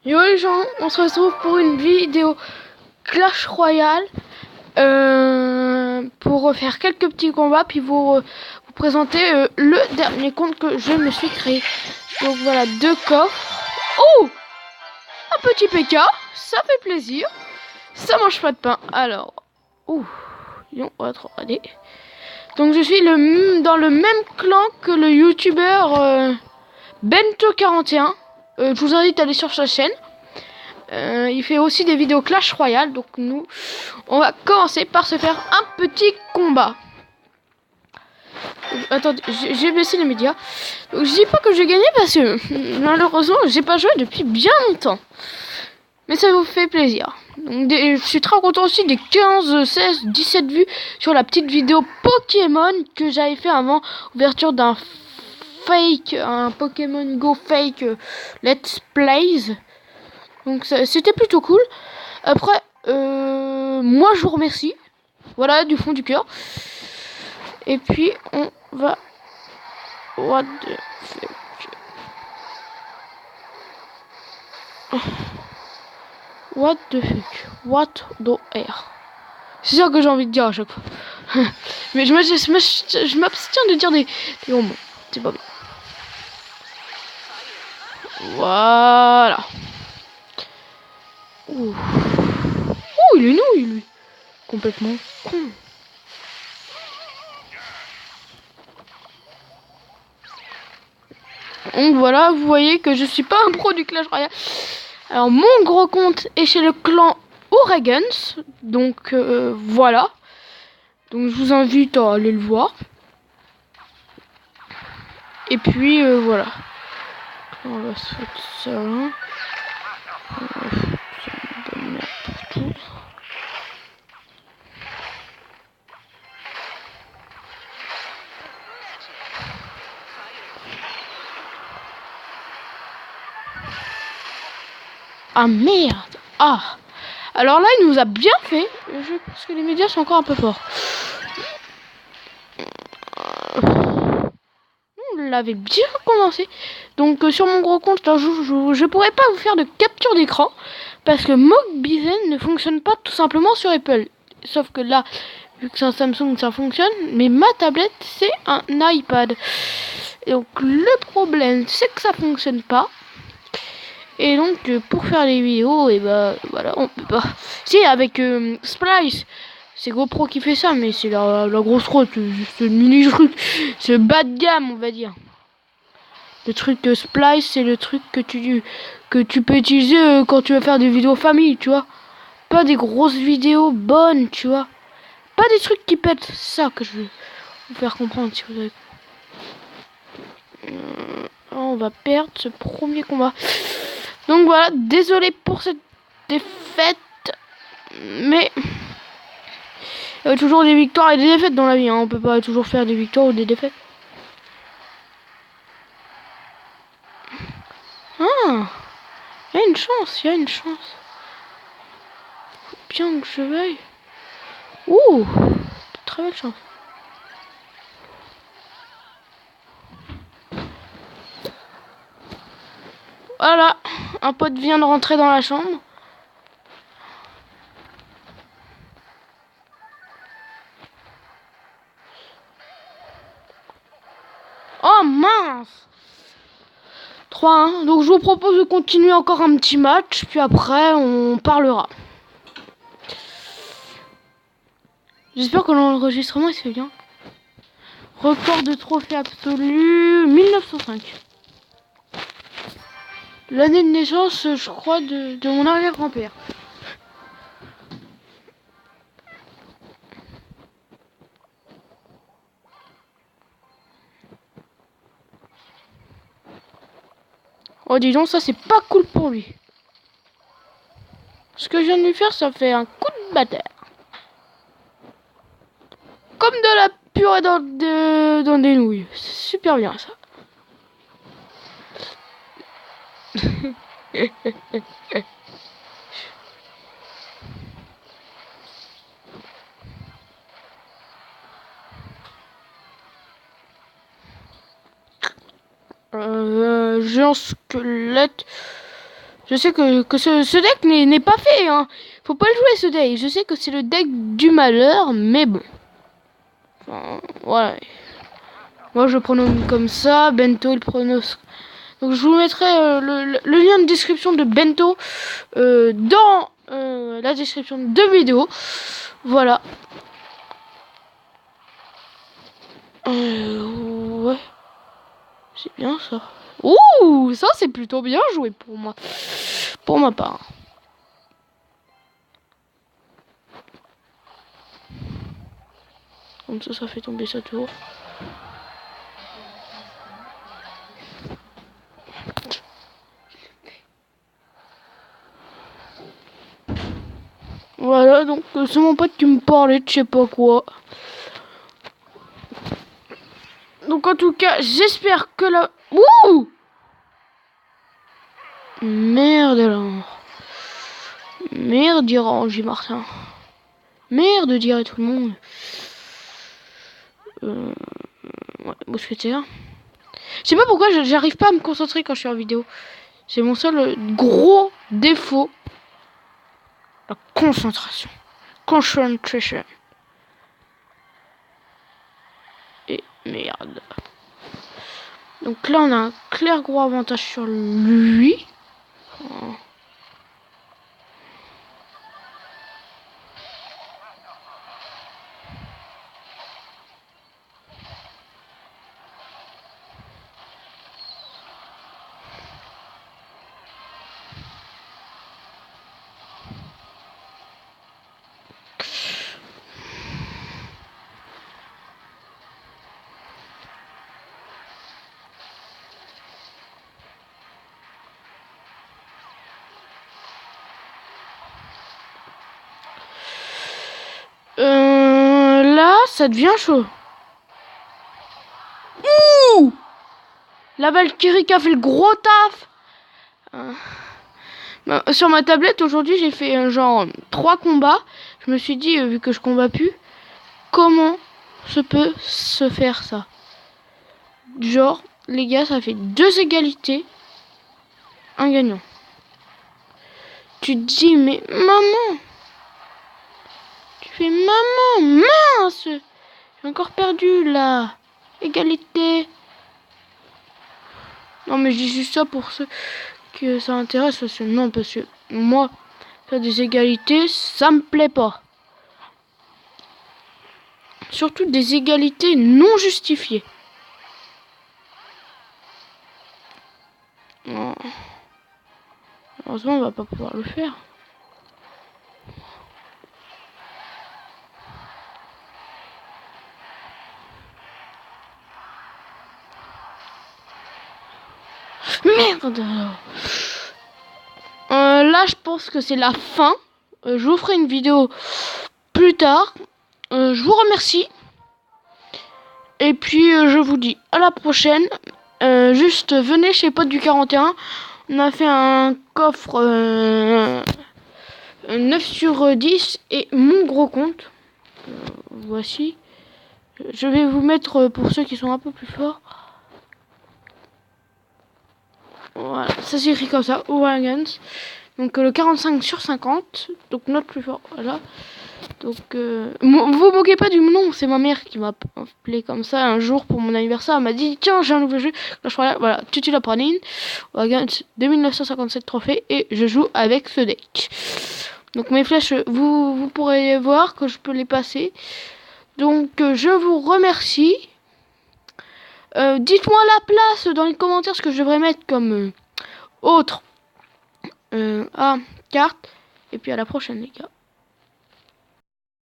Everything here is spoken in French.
Yo les gens, on se retrouve pour une vidéo Clash Royale pour faire quelques petits combats puis vous présenter le dernier compte que je me suis créé. Donc voilà, 2 coffres. Oh, un petit PK, ça fait plaisir. Ça mange pas de pain. Alors, on va regarder. Donc je suis dans le même clan que le youtubeur Bento41. Je vous invite à aller sur sa chaîne. Il fait aussi des vidéos Clash Royale. Donc nous, on va commencer par se faire un petit combat. Attendez, j'ai baissé les médias. Donc, je dis pas que j'ai gagné parce que malheureusement, j'ai pas joué depuis bien longtemps. Mais ça vous fait plaisir. Donc, je suis très content aussi des 15, 16, 17 vues sur la petite vidéo Pokémon que j'avais fait avant ouverture d'un fake, un Pokémon Go fake Let's Plays. Donc c'était plutôt cool. Après, moi je vous remercie. Voilà, du fond du cœur. Et puis on va... What the fuck? What the fuck? What the air? C'est ça que j'ai envie de dire à chaque fois. Mais je m'abstiens de dire des gros mots. C'est pas bien. Voilà. Ouh. Oh, il est nouille, lui. Complètement con. Donc voilà, vous voyez que je suis pas un pro du Clash Royale. Alors mon gros compte est chez le clan Oregons. Donc voilà. Donc je vous invite à aller le voir. Et puis voilà. On va se foutre ça là. On va foutre ça de merde partout. Ah merde. Ah. Alors là il nous a bien fait. Je pense que les médias sont encore un peu forts. On l'avait bien commencé. Donc sur mon gros compte, je pourrais pas vous faire de capture d'écran parce que Mockbizen ne fonctionne pas tout simplement sur Apple. Sauf que là, vu que c'est un Samsung, ça fonctionne. Mais ma tablette, c'est un iPad. Et donc le problème, c'est que ça fonctionne pas. Et donc pour faire les vidéos, et bah voilà, on peut pas. Si avec Splice. C'est GoPro qui fait ça, mais c'est la grosse route, c'est le mini truc, c'est bas de gamme, on va dire. Le truc de Splice, c'est le truc que tu peux utiliser quand tu vas faire des vidéos famille, tu vois. Pas des grosses vidéos bonnes, tu vois. Pas des trucs qui pètent, c'est ça que je veux vous faire comprendre, si vous avez... on va perdre ce premier combat. Donc voilà, désolé pour cette défaite, mais... il y a toujours des victoires et des défaites dans la vie, hein. On peut pas toujours faire des victoires ou des défaites. Ah, il y a une chance, il y a une chance. Faut bien que je veuille. Ouh, très belle chance. Voilà, un pote vient de rentrer dans la chambre. Oh mince! 3-1. Donc je vous propose de continuer encore un petit match, puis après on parlera. J'espère que l'enregistrement il se fait bien. Record de trophée absolu 1905. L'année de naissance, je crois, de mon arrière-grand-père. Oh dis donc, ça c'est pas cool pour lui. Ce que je viens de lui faire, ça fait un coup de bâtard. Comme de la purée dans des nouilles. C'est super bien ça. J'ai un squelette. Je sais que ce deck n'est pas fait, hein. Faut pas le jouer ce deck. Je sais que c'est le deck du malheur, mais bon. Enfin, ouais. Moi je prononce comme ça, Bento il prononce. Donc je vous mettrai le lien de description de Bento dans la description de vidéo. Voilà. Ouais. C'est bien ça. Ouh, ça c'est plutôt bien joué pour moi. Pour ma part. Comme ça fait tomber sa tour. Voilà, donc c'est mon pote qui me parlait de je sais pas quoi. Donc en tout cas, j'espère que la... Ouh! Merde alors. Merde, dira Angie Martin. Merde, dirait tout le monde. Ouais, mousquetaire. Je sais pas pourquoi j'arrive pas à me concentrer quand je suis en vidéo. C'est mon seul gros défaut. La concentration. Concentration. Et merde. Donc là, on a un clair gros avantage sur lui. Oh. Là, ça devient chaud. Ouh! La Valkyrie qui a fait le gros taf. Sur ma tablette, aujourd'hui, j'ai fait genre 3 combats. Je me suis dit, vu que je combats plus, comment se peut se faire ça? Genre, les gars, ça fait 2 égalités. Un gagnant. Tu te dis, mais maman! Tu fais, maman, mince! J'ai encore perdu, là. Égalité. Non, mais je dis juste ça pour ceux que ça intéresse. Parce que non, parce que moi, faire des égalités, ça me plaît pas. Surtout des égalités non justifiées. Non. Heureusement, on va pas pouvoir le faire. Merde. Là, je pense que c'est la fin. Je vous ferai une vidéo plus tard. Je vous remercie. Et puis, je vous dis à la prochaine. Juste, venez chez Pote du 41. On a fait un coffre 9 sur 10 et mon gros compte. Voici. Je vais vous mettre pour ceux qui sont un peu plus forts. Voilà, ça s'écrit comme ça, Wagons. Donc le 45 sur 50, donc notre plus fort, voilà. Donc vous moquez pas du nom, c'est ma mère qui m'a appelé comme ça un jour pour mon anniversaire. Elle m'a dit tiens, j'ai un nouveau jeu, Clash Royale, voilà, Tutu la praline, Wagons 2957 trophées et je joue avec ce deck. Donc mes flèches, vous pourrez voir que je peux les passer. Donc je vous remercie. Dites-moi à la place dans les commentaires ce que je devrais mettre comme autre carte. Et puis à la prochaine les gars.